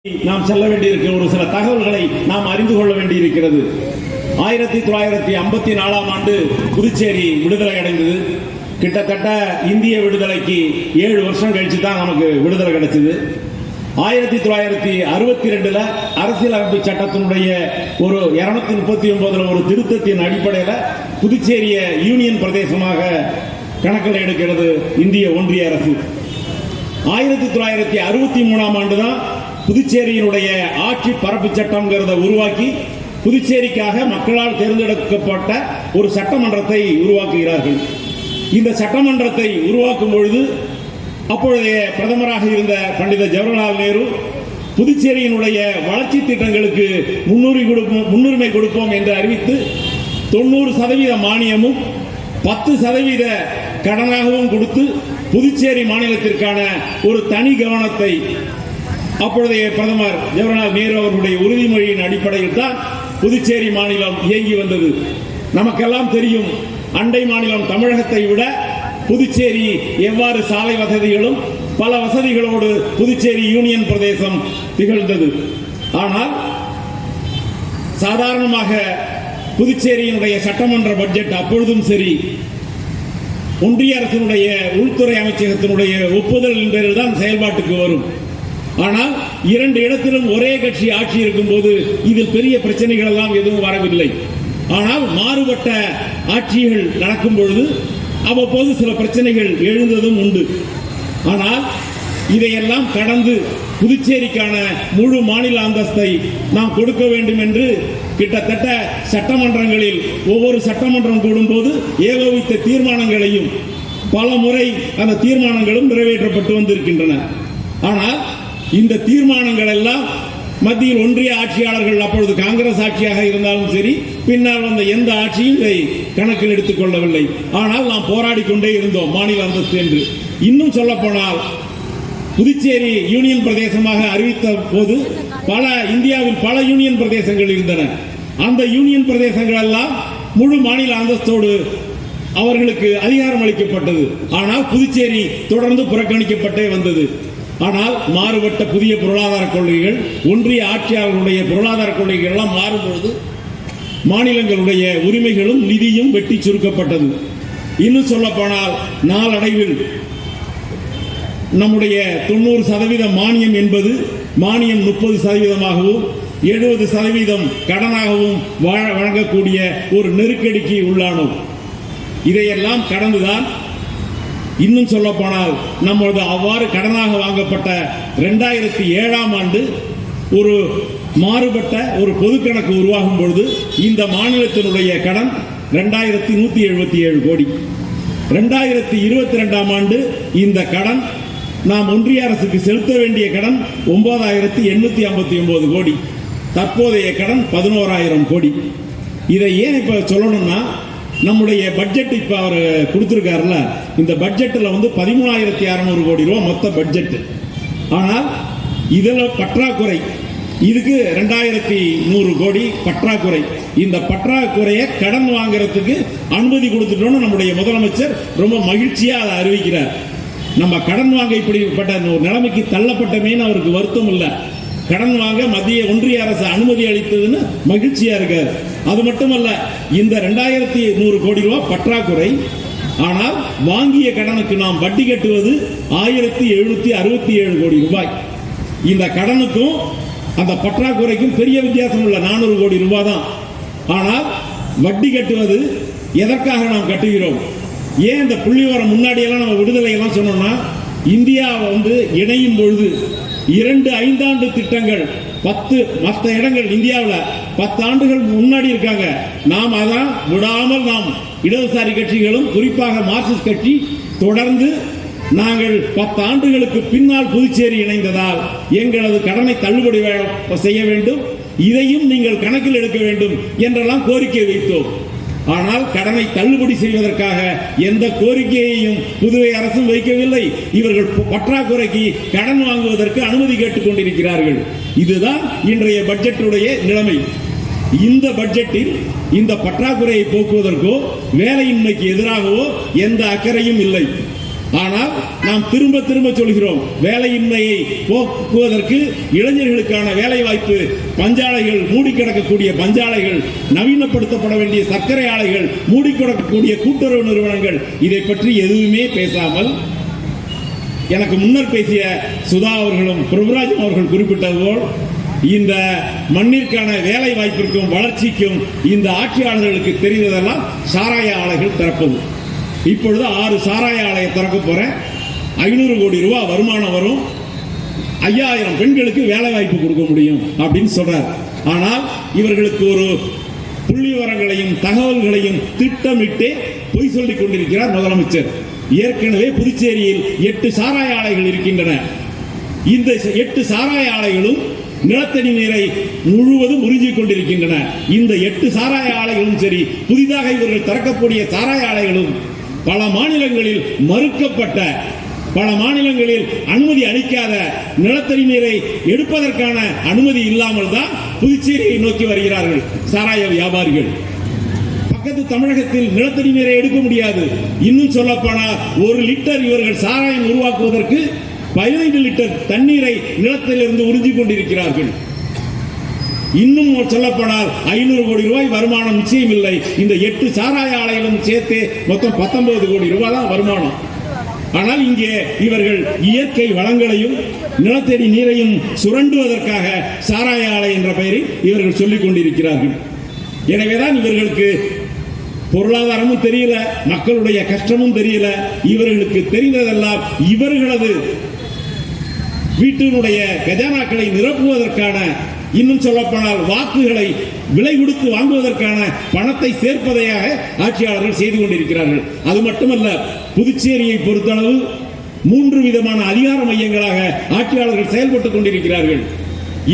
நாம் செல்ல வேண்டியிருக்கிற ஒரு சில தகவல்களை நாம் அறிந்து கொள்ள வேண்டியிருக்கிறது. 1954ஆம் ஆண்டு புதுச்சேரி விடுதலை அடைந்தது. கிட்டத்தட்ட இந்திய விடுதலைக்கு 7 வருஷம் கழிச்சு தான் நமக்கு விடுதலை கிடைச்சது. 1962 அரசியலமைப்பு சட்டத்தினுடைய ஒரு 239 ஒரு திருத்தத்தின் அடிப்படையில் புதுச்சேரியை யூனியன் பிரதேசமாக கணக்கில் எடுக்கிறது இந்திய ஒன்றிய அரசு. 1963ஆம் ஆண்டு தான் புதுச்சேரியினுடைய ஆட்சி பரப்பு சட்டம்ங்கிறத உருவாக்கி புதுச்சேரிக்காக மக்களால் தேர்ந்தெடுக்கப்பட்ட ஒரு சட்டமன்றத்தை உருவாக்குகிறார்கள். இந்த சட்டமன்றத்தை உருவாக்கும் பொழுது அப்பொழுதைய பிரதமராக இருந்த பண்டித ஜவஹர்லால் நேரு புதுச்சேரியினுடைய வளர்ச்சி திட்டங்களுக்கு முன்னுரிமை கொடுப்போம் என்று அறிவித்து 90% மானியமும் 10% கடனாகவும் கொடுத்து புதுச்சேரி மாநிலத்திற்கான ஒரு தனி கவனத்தை அப்பொழுதைய பிரதமர் ஜவஹர்லால் நேரு அவர்களுடைய உறுதிமொழியின் அடிப்படையில் தான் புதுச்சேரி மாநிலம் இயங்கி வந்தது. நமக்கெல்லாம் தெரியும், அண்டை மாநிலம் தமிழகத்தை விட புதுச்சேரி எவ்வாறு சாலை வசதிகளும் பல வசதிகளோடு புதுச்சேரி யூனியன் பிரதேசம் திகழ்ந்தது. ஆனால் சாதாரணமாக புதுச்சேரியினுடைய சட்டமன்ற பட்ஜெட் அப்பொழுதும் சரி ஒன்றிய அரசினுடைய உள்துறை அமைச்சகத்தினுடைய ஒப்புதல் பேரில் தான் செயல்பாட்டுக்கு வரும். ஆனால் 2 இடத்திலும் ஒரே கட்சி ஆட்சி இருக்கும் போது இதில் பெரிய பிரச்சனைகள் எல்லாம் எதுவும் வரவில்லை. ஆனால் மாறுபட்ட ஆட்சிகள் நடக்கும் பொழுது அவ்வப்போது சில பிரச்சனைகள் எழுந்ததும் உண்டு. ஆனால் இதையெல்லாம் கடந்து புதுச்சேரிக்கான முழு மாநில அந்தஸ்தை நாம் கொடுக்க வேண்டும் என்று கிட்டத்தட்ட சட்டமன்றங்களில் ஒவ்வொரு சட்டமன்றம் கூடும்போது ஏகோபித்த தீர்மானங்களையும் பல முறை அந்த தீர்மானங்களும் நிறைவேற்றப்பட்டு வந்திருக்கின்றன. ஆனால் இந்த தீர்மானங்கள் எல்லாம் மத்தியில் ஒன்றிய ஆட்சியாளர்கள், அப்பொழுது காங்கிரஸ் ஆட்சியாக இருந்தாலும் சரி, பின்னால் வந்த எந்த ஆட்சியும் இதை கணக்கில் எடுத்துக் கொள்ளவில்லை. ஆனால் நாம் போராடி கொண்டே இருந்தோம் மாநில அந்தஸ்து என்று. இன்னும் சொல்ல போனால் புதுச்சேரி யூனியன் பிரதேசமாக அறிவித்த போது இந்தியாவில் பல யூனியன் பிரதேசங்கள் இருந்தன. அந்த யூனியன் பிரதேசங்கள் எல்லாம் முழு மாநில அந்தஸ்தோடு அவர்களுக்கு அதிகாரம் அளிக்கப்பட்டது. ஆனால் புதுச்சேரி தொடர்ந்து புறக்கணிக்கப்பட்டே வந்தது. ஆனால் மாறுபட்ட புதிய பொருளாதார கொள்கைகள், ஒன்றிய ஆட்சியாளர்களுடைய பொருளாதார கொள்கைகள் எல்லாம் மாறும்பொழுது மாநிலங்களுடைய உரிமைகளும் நிதியும் வெட்டி சுருக்கப்பட்டது. இன்னும் சொல்ல போனால் நாளடைவில் நம்முடைய 90% மானியம் என்பது மானியம் 30%ஆகவும் 70% கடனாகவும் வழங்கக்கூடிய ஒரு நெருக்கடிக்கு உள்ளானோம். இதையெல்லாம் கடந்துதான் இன்னும் சொல்ல போனால் நம்மளது அவ்வாறு கடனாக வாங்கப்பட்ட 2007ஆம் ஆண்டு ஒரு மாறுபட்ட ஒரு பொது கணக்கு உருவாகும் பொழுது இந்த மாநிலத்தினுடைய கடன் 2177 கோடி. 2022ஆம் ஆண்டு இந்த கடன் நாம் ஒன்றிய அரசுக்கு செலுத்த வேண்டிய கடன் 9859 கோடி. தற்போதைய கடன் 11,000 கோடி. இதை ஏன் இப்ப சொல்லணும்னா, நம்முடைய பட்ஜெட் இப்ப அவர் கொடுத்திருக்காருல, இந்த பட்ஜெட்ல 13,600 கோடி ரூபாய் மொத்த பட்ஜெட். ஆனால் இதுல பற்றாக்குறை, இதுக்கு 2,100 கோடி பற்றாக்குறை. இந்த பற்றாக்குறையை கடன் வாங்குறதுக்கு அனுமதி கொடுத்துட்டோம்னு நம்முடைய முதலமைச்சர் ரொம்ப மகிழ்ச்சியா அதை அறிவிக்கிறார். நம்ம கடன் வாங்க இப்படிப்பட்ட நிலைமைக்கு தள்ளப்பட்டமேன்னு அவருக்கு வருத்தம் இல்லை. கடன் வாங்க மத்திய ஒன்றிய அரசு அனுமதி அளித்ததுன்னு மகிழ்ச்சியா இருக்காரு. அது மட்டுமல்ல, இந்த 2,100 கோடி ரூபாய் பற்றாக்குறை. ஆனால் வாங்கிய கடனுக்கு நாம் வட்டி கட்டுவது 1,767 கோடி ரூபாய். இந்த கடனுக்கும் அந்த பற்றாக்குறைக்கும் பெரிய வித்தியாசம் இல்லை, 400 கோடி ரூபாய் தான். ஆனால் வட்டி கட்டுவது எதற்காக நாம் கட்டுகிறோம்? ஏன் இந்த புள்ளிவரம் முன்னாடியெல்லாம் நம்ம விடுதலை எல்லாம் சொன்னோம்னா, இந்தியா இணையும் பொழுது 2 5 திட்டங்கள் 10 மற்ற இடங்கள் இந்தியாவில் 10 ஆண்டுகள் முன்னாடி இருக்காங்க. நாம் அதான் விடாமல் நாம் இடதுசாரி கட்சிகளும் குறிப்பாக மார்க்சிஸ்ட் கட்சி தொடர்ந்து நாங்கள் 10 ஆண்டுகளுக்கு பின்னால் புதுச்சேரி இணைந்ததால் எங்களது கடனை தள்ளுபடி செய்ய வேண்டும், இதையும் நீங்கள் கணக்கில் எடுக்க வேண்டும் என்றெல்லாம் கோரிக்கை வைத்தோம். ஆனால் கடனை தள்ளுபடி செய்வதற்காக எந்த கோரிக்கையையும் புதுவை அரசும் வைக்கவில்லை. இவர்கள் பற்றாக்குறைக்கு கடன் வாங்குவதற்கு அனுமதி கேட்டுக் கொண்டிருக்கிறார்கள். இதுதான் இன்றைய பட்ஜெட்டுடைய நிலைமை. இந்த பட்ஜெட்டில் இந்த பற்றாக்குறையை போக்குவதற்கோ வேலையின்மைக்கு எதிராகவோ எந்த அக்கறையும் இல்லை. ஆனால் நாம் திரும்ப திரும்ப சொல்கிறோம், வேலையின்மையை போக்குவதற்கு இளைஞர்களுக்கான வேலை வாய்ப்பு, பஞ்சாலைகள், மூடி கிடக்கக்கூடிய பஞ்சாலைகள், நவீனப்படுத்தப்பட வேண்டிய சர்க்கரை ஆலைகள், மூடி கிடக்கக்கூடிய கூட்டுறவு நிறுவனங்கள், இதை பற்றி எதுவுமே பேசாமல் எனக்கு முன்னர் பேசிய சுதா அவர்களும் பிரபுராஜன் அவர்கள் குறிப்பிட்டது போல் இந்த மண்ணிற்கான வேலை வாய்ப்பிற்கும் வளர்ச்சிக்கும் இந்த ஆட்சியாளர்களுக்கு தெரிந்ததெல்லாம் சாராய ஆலைகள் திறப்பது. இப்பொழுது 6 சாராய ஆலையை திறக்க போறேன், 500 கோடி ரூபாய் வருமானம் வரும், 5000 பெண்களுக்கு வேலை வாய்ப்பு கொடுக்க முடியும் அப்படின்னு சொல்றார். ஆனால் இவர்களுக்கு ஒரு புள்ளி விவரங்களையும் தகவல்களையும் திட்டமிட்டு பொய் சொல்லிக் கொண்டிருக்கிறார் முதலமைச்சர். ஏற்கனவே புதுச்சேரியில் 8 சாராய ஆலைகள் இருக்கின்றன. இந்த 8 சாராய ஆலைகளும் நிலத்தடி நீரை முழுவதும் உறிஞ்சிக் கொண்டிருக்கின்றன. இந்த 8 சாராய ஆலைகளும் சரி, புதிதாக இவர்கள் திறக்கக்கூடிய சாராய ஆலைகளும் பல மாநிலங்களில் மறுக்கப்பட்ட, பல மாநிலங்களில் அனுமதி அளிக்காத, நிலத்தடி நீரை எடுப்பதற்கான அனுமதி இல்லாமல் தான் புதுச்சேரியை நோக்கி வருகிறார்கள் சாராய வியாபாரிகள். பக்கத்து தமிழகத்தில் நிலத்தடி நீரை எடுக்க முடியாது. இன்னும் சொல்லப்போனால் 1 லிட்டர் இவர்கள் சாராயம் உருவாக்குவதற்கு 15 லிட்டர் தண்ணீரை நிலத்திலிருந்து உறிஞ்சிக் கொண்டிருக்கிறார்கள். இன்னும் சொல்லப்போனால் 500 கோடி ரூபாய் வருமானம் நிச்சயம் இல்லை. இந்த 8 சாராய ஆலைகளும் சேர்த்து மொத்தம் 19 கோடி ரூபாய் தான் வருமானம். ஆனால் இங்கே இவர்கள் இயற்கை வளங்களையும் நிலத்தடி நீரையும் சுரண்டுவதற்காக சாராய ஆலை என்ற பெயரில் இவர்கள் சொல்லிக் கொண்டிருக்கிறார்கள். எனவேதான் இவர்களுக்கு பொருளாதாரமும் தெரியல, மக்களுடைய கஷ்டமும் தெரியல. இவர்களுக்கு தெரிந்ததெல்லாம் இவர்களது வீட்டினுடைய கஜானாக்களை நிரப்புவதற்கான, இன்னும் சொல்லப்போனால் வாக்குகளை விலை கொடுத்து வாங்குவதற்கான பணத்தை சேர்ப்பதையாக ஆட்சியாளர்கள் செய்து கொண்டிருக்கிறார்கள். அது மட்டுமல்ல, புதுச்சேரியை பொறுத்தளவு 3 விதமான அதிகார மையங்களாக ஆட்சியாளர்கள் செயல்பட்டுக் கொண்டிருக்கிறார்கள்.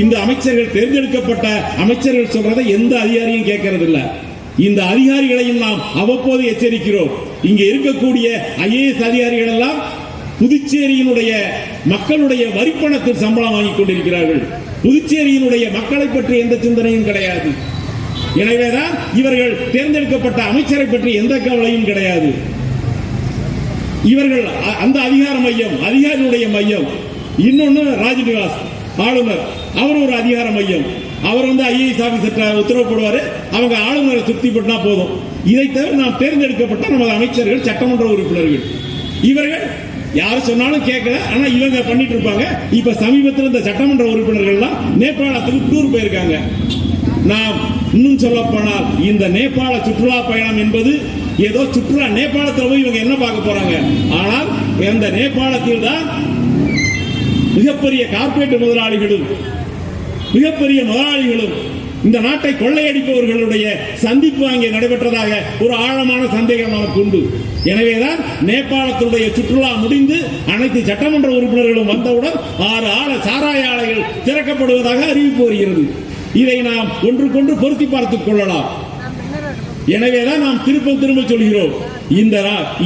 இந்த அமைச்சர்கள், தேர்ந்தெடுக்கப்பட்ட அமைச்சர்கள் சொல்றதை எந்த அதிகாரியும் கேட்கறது இல்லை. இந்த அதிகாரிகளையும் நாம் அவ்வப்போது எச்சரிக்கிறோம். இங்கே இருக்கக்கூடிய IAS அதிகாரிகள் எல்லாம் புதுச்சேரியினுடைய மக்களுடைய வரிப்பணத்தில் சம்பளம் வாங்கிக் கொண்டிருக்கிறார்கள். புதுச்சேரியினுடைய மக்களை பற்றி எந்த சிந்தனையும் கிடையாது. எனவேதான் இவர்கள் தேர்ந்தெடுக்கப்பட்ட அமைச்சரை பற்றி எந்த கவலையும் கிடையாது. இவர்கள் அந்த அதிகார மையம், அதிகாரியுடைய மையம். இன்னொன்னு ராஜ்நிவாஸ் ஆளுநர், அவர் ஒரு அதிகார மையம். அவர் IAS ஆபீசர் உத்தரவு போடுவாரு, அவங்க ஆளுநரை திருப்தி பண்ணா போதும். இதை தவிர நாம் தேர்ந்தெடுக்கப்பட்ட நமது அமைச்சர்கள், சட்டமன்ற உறுப்பினர்கள், இவர்கள் யாரு சொன்னாலும் கேட்கல. ஆனா இவங்க பண்ணிட்டு இருப்பாங்க. இப்ப சமீபத்தில் இந்த சட்டமன்ற உறுப்பினர்கள்லாம் நேபாளத்துக்கு டூர் போயிருக்காங்க. நாம் இன்னும் சொல்ல போனால் இந்த நேபாள சுற்றுலா பயணம் என்பது ஏதோ சுற்றுலா, நேபாளத்தில் போய் இவங்க என்ன பார்க்க போறாங்க? ஆனால் இந்த நேபாளத்தில் தான் மிகப்பெரிய கார்ப்பரேட் முதலாளிகளும் மிகப்பெரிய முதலாளிகளும் இந்த நாட்டை கொள்ளையடிப்பவர்களுடைய சந்திப்பு அங்கே நடைபெற்றதாக ஒரு ஆழமான சந்தேகம் நமக்கு உண்டு. எனவேதான் நேபாளத்தினுடைய சுற்றுலா முடிந்து அனைத்து சட்டமன்ற உறுப்பினர்களும் வந்தவுடன் 6 சாராய ஆலைகள் திறக்கப்படுவதாக அறிவிப்பு வருகிறது. இதை நாம் ஒன்றுக்கொன்று பொருத்தி பார்த்துக் கொள்ளலாம். எனவேதான் நாம் திரும்ப சொல்கிறோம், இந்த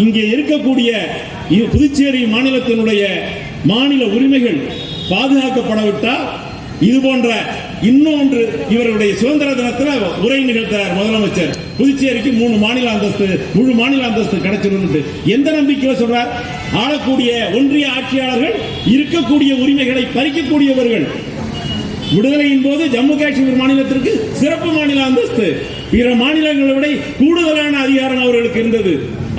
இங்கே இருக்கக்கூடிய புதுச்சேரி மாநிலத்தினுடைய மாநில உரிமைகள் பாதுகாக்கப்படவிட்டால் இது போன்ற இன்னொன்று, இவருடைய சுதந்திர தினத்தில் உரை நிகழ்த்தார் முதலமைச்சர், புதுச்சேரிக்கு 3 மாநில அந்தஸ்து, முழு மாநில அந்தஸ்து கிடைச்சிடும். எந்த நம்பிக்கையில சொல்றார்? ஆளக்கூடிய ஒன்றிய ஆட்சியாளர்கள் இருக்கக்கூடிய உரிமைகளை பறிக்கக்கூடியவர்கள். விடுதலையின் போது ஜம்மு காஷ்மீர் மாநிலத்திற்கு சிறப்பு மாநில அந்தஸ்து, பிற மாநிலங்களை விட கூடுதலான அதிகாரம் அவர்களுக்கு இருந்தது.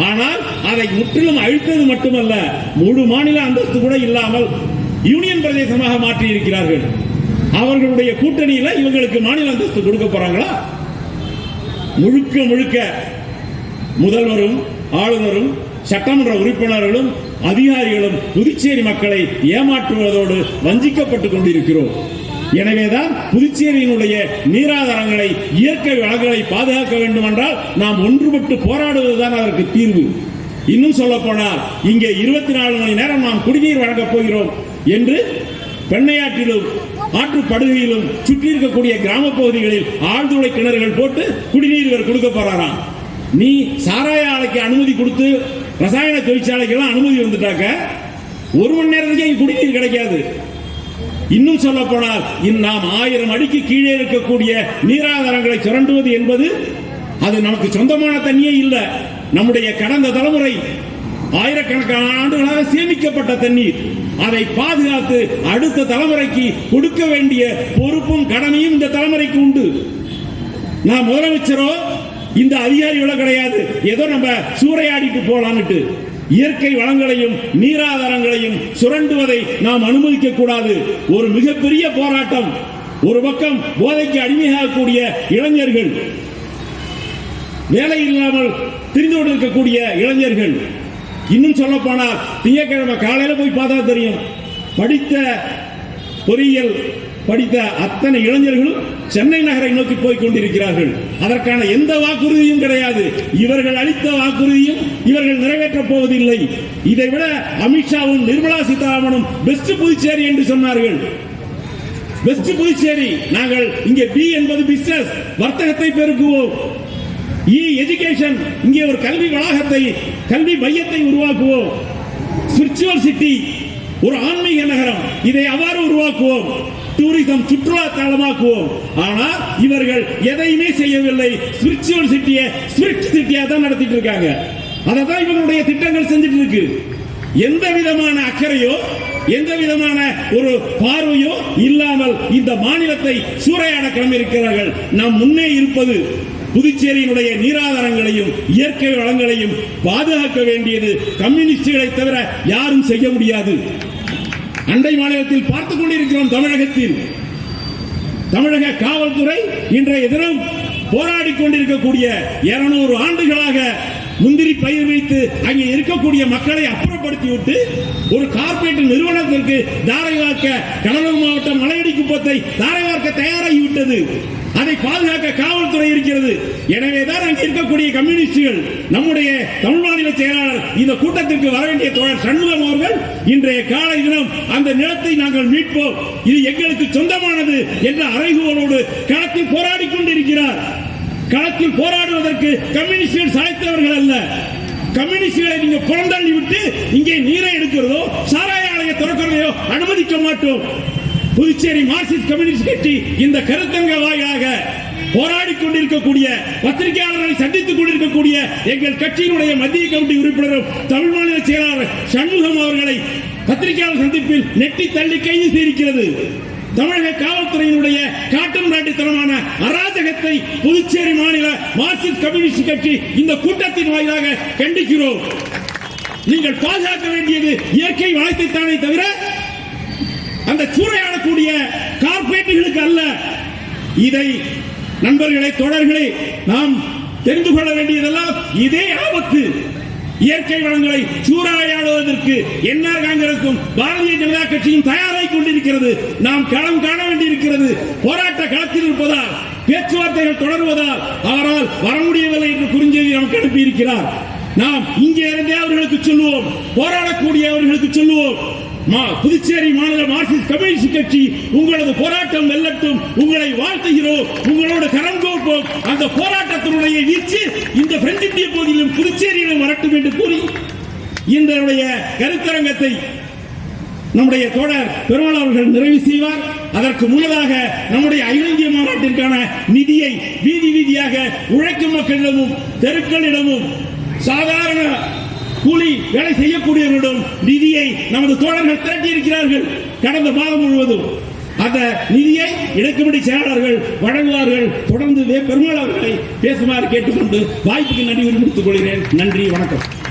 ஆனால் அதை முற்றிலும் அழித்தது மட்டுமல்ல, முழு மாநில அந்தஸ்து கூட இல்லாமல் யூனியன் பிரதேசமாக மாற்றி இருக்கிறார்கள். அவர்களுடைய கூட்டணியில இவங்களுக்கு மாநில அந்தஸ்து கொடுக்க போறாங்களா? முழுக்க முதல்வரும் ஆளுநரும் சட்டமன்ற உறுப்பினர்களும் அதிகாரிகளும் புதுச்சேரி மக்களை ஏமாற்றுவதோடு வஞ்சிக்கப்பட்டுக் கொண்டிருக்கிறோம். எனவேதான் புதுச்சேரியினுடைய நீராதாரங்களை, இயற்கை வளங்களை பாதுகாக்க வேண்டும் என்றால் நாம் ஒன்றுபட்டு போராடுவதுதான் அதற்கு தீர்வு. இன்னும் சொல்ல போனால் இங்கே 24 மணி நேரம் நாம் குடிநீர் வழங்கப் போகிறோம் என்று பெண்ணையாற்றிலும் ஆற்றுப்படுகையிலும் சுற்றி இருக்கக்கூடிய கிராம பகுதிகளில் ஆழ்துளை கிணறுகள் போட்டு குடிநீர் கொடுக்க போறாராம். நீ சாராய ஆலைக்கு அனுமதி கொடுத்து ரசாயன தொழிற்சாலைக்கு அனுமதி வந்துட்டாக்க 1 மணி நேரத்துக்கு குடிநீர் கிடைக்காது. இன்னும் சொல்ல போனால் நாம் 1000 அடிக்கு கீழே இருக்கக்கூடிய நீராதாரங்களை சுரண்டுவது என்பது அது நமக்கு சொந்தமான தண்ணியே இல்லை. நம்முடைய கடந்த தலைமுறை ஆயிரக்கணக்கான ஆண்டுகளாக சேமிக்கப்பட்ட தண்ணீர். அதை பாதுகாத்து அடுத்த தலைமுறைக்கு கொடுக்க வேண்டிய பொறுப்பும் கடமையும் இந்த தலைமுறைக்கு உண்டு. நான் முதலமைச்சரோ இந்த அதிகாரிகளோ கிடையாது, ஏதோ நம்ம சூறையாடிட்டு போலான்னுட்டு. இயற்கை வளங்களையும் நீராதாரங்களையும் சுரண்டுவதை நாம் அனுமதிக்க கூடாது. ஒரு மிகப்பெரிய போராட்டம். ஒரு பக்கம் போதைக்கு அடிமையாகக்கூடிய இளைஞர்கள், வேலை இல்லாமல் திரிந்து கொண்டிருக்கக்கூடிய இளைஞர்கள், இன்னும் சொல்ல போனால் திங்கட்கிழமை காலையில போய் பார்த்தா தெரியும், படித்த பொறியியல் படித்த அத்தனை இளைஞர்களும் சென்னை நகரை நோக்கி போய் கொண்டிருக்கிறார்கள். அதற்கான எந்த வாக்குறுதியும் கிடையாது. இவர்கள் அளித்த வாக்குறுதியும் இவர்கள் நிறைவேற்றப் போவதில்லை. இதைவிட அமித்ஷாவும் நிர்மலா சீதாராமனும் பெஸ்ட் புதுச்சேரி என்று சொன்னார்கள். பெஸ்ட் புதுச்சேரி. நாங்கள் இங்கே பி என்பது பிசினஸ், வர்த்தகத்தை பெருக்குவோம். எஜுகேஷன், இங்கே ஒரு கல்வி வளாகத்தை, கல்வி மையத்தை உருவாக்குவோம். ஸ்பிரிச்சுவல் சிட்டி, ஒரு ஆன்மீக நகரம், இதை அவ்வாறு உருவாக்குவோம். டூரிசம், சுற்றுலா தளமாக்குவோம். ஆனால் இவர்கள் எதையுமே செய்யவில்லை. ஸ்பிரிச்சுவல் சிட்டியை ஸ்பிரிட் சிட்டியா தான் நடத்திட்டு இருக்காங்க. அதை தான் இவங்களுடைய திட்டங்கள் செஞ்சுட்டு இருக்கு. எந்த விதமான அக்கறையோ எந்த விதமான ஒரு பார்வையோ இல்லாமல் இந்த மாநிலத்தை சூறையாட கிளம்பியிருக்கிறார்கள். நாம் முன்னே இருப்பது புதுச்சேரியினுடைய நீராதாரங்களையும் இயற்கை வளங்களையும் பாதுகாக்க வேண்டியது கம்யூனிஸ்டுகளை தவிர யாரும் செய்ய முடியாது. அண்டை மாநிலத்தில் பார்த்துக் கொண்டிருக்கிறோம். தமிழகத்தில் தமிழக காவல்துறை இன்றைய தினம் போராடி கொண்டிருக்கக்கூடிய 200 ஆண்டுகளாக முந்திரி பயிர் வைத்து அங்கே இருக்கக்கூடிய மக்களை அப்புறப்படுத்திவிட்டு ஒரு கார்பரேட் நிறுவனத்திற்கு தாரை வார்க்க கடலூர் மாவட்டம் மலையடி குப்பத்தை தாரை வார்க்க தயாராகிவிட்டது. அதை பாதுகாக்க காவல்துறை இருக்கிறது. எனவேதான் அங்கே இருக்கக்கூடிய கம்யூனிஸ்டுகள், நம்முடைய தமிழ் மாநில செயலாளர் இந்த கூட்டத்திற்கு வர வேண்டிய தோழர் சண்முகம் அவர்கள் இன்றைய காலை தினம் அந்த நிலத்தை நாங்கள் மீட்போம், இது எங்களுக்கு சொந்தமானது என்ற அறைகூவலோடு களத்தில் போராடி கொண்டிருக்கிறார். களத்தில் போராடுவதற்கு கம்யூனிஸ்டுகள் சாய்த்தவர்கள் அல்ல. கம்யூனிஸ்டுகளை நீங்க புறந்தள்ளி விட்டு இங்கே நீரை எடுக்கிறதோ சாராய ஆலையை திறக்கிறதையோ அனுமதிக்க மாட்டோம். புதுச்சேரி மார்க்சிஸ்ட் கம்யூனிஸ்ட் கட்சி இந்த கருத்தங்க வாயிலாக போராடி கொண்டிருக்கக்கூடிய பத்திரிகையாளர்களை சந்தித்துக் கொண்டிருக்கக்கூடிய எங்கள் கட்சியினுடைய மத்திய கமிட்டி உறுப்பினரும் தமிழ் மாநில செயலாளர் சண்முகம் அவர்களை பத்திரிகையாளர் சந்திப்பில் நெட்டி தள்ளி கைது செய்திருக்கிறது. தமிழக காவல்துறையினுடைய காட்டும் ராட்டித்தனமான அராஜகத்தை புதுச்சேரி மாநில மார்க்சிஸ்ட் கம்யூனிஸ்ட் கட்சி இந்த கூட்டத்தின் வாயிலாக கண்டிக்கிறோம். நீங்கள் பாதுகாக்க வேண்டியது இயற்கை வளத்தை தானே தவிர அந்த சூறையாடக்கூடிய கார்பரேட்டுகளுக்கு அல்ல. இதை நண்பர்களே, தோழர்களே, நாம் தெரிந்து கொள்ள வேண்டியதெல்லாம் இதே ஆபத்து. இயற்கை வளங்களை சூறையாடுவதற்கு என்ஆர் காங்கிரசும் பாரதிய ஜனதா கட்சியும் தயாராகி கொண்டிருக்கிறது. நாம் களம் காண வேண்டியிருக்கிறது. போராட்ட களத்தில் இருப்பதால், பேச்சுவார்த்தைகள் தொடர்வதால் அவரால் வர முடியவில்லை என்று குறுஞ்செய்தி நமக்கு அனுப்பியிருக்கிறார். நாம் இங்கே இருந்தே அவர்களுக்கு சொல்லுவோம், போராடக்கூடியவர்களுக்கு சொல்லுவோம், புதுச்சேரி மாநில மார்க்சிஸ்ட் கம்யூனிஸ்ட் கட்சி உங்களது போராட்டம் வெல்லட்டும், உங்களை வாழ்த்துகிறோம், உங்களோட கரம் கோர்ப்போம். அந்த போராட்டத்தினுடைய வீச்சு இந்த பிரெஞ்சு இந்திய பகுதியிலும் புதுச்சேரியிலும் வரட்டும் என்று கூறி இந்த கருத்தரங்கத்தை நம்முடைய தோழர் பெருமாள் அவர்கள் நிறைவு செய்வார். அதற்கு முன்னதாக நம்முடைய அகில இந்திய மாநாட்டிற்கான நிதியை வீதி வீதியாக உழைக்கும் மக்களிடமும் தெருக்களிடமும் சாதாரண கூலி வேலை செய்யக்கூடியவர்களிடம் நிதியை நமது தோழர்கள் திரட்டி இருக்கிறார்கள். கடந்த மாதம் முழுவதும் அந்த நிதியை இடைக்கமிட்டி செயலாளர்கள் வழங்குவார்கள். தொடர்ந்து பெருமாள் அவர்களை பேசுமாறு கேட்டுக்கொண்டு வாய்ப்புக்கு நன்றி கொடுத்துக் கொள்கிறேன். நன்றி, வணக்கம்.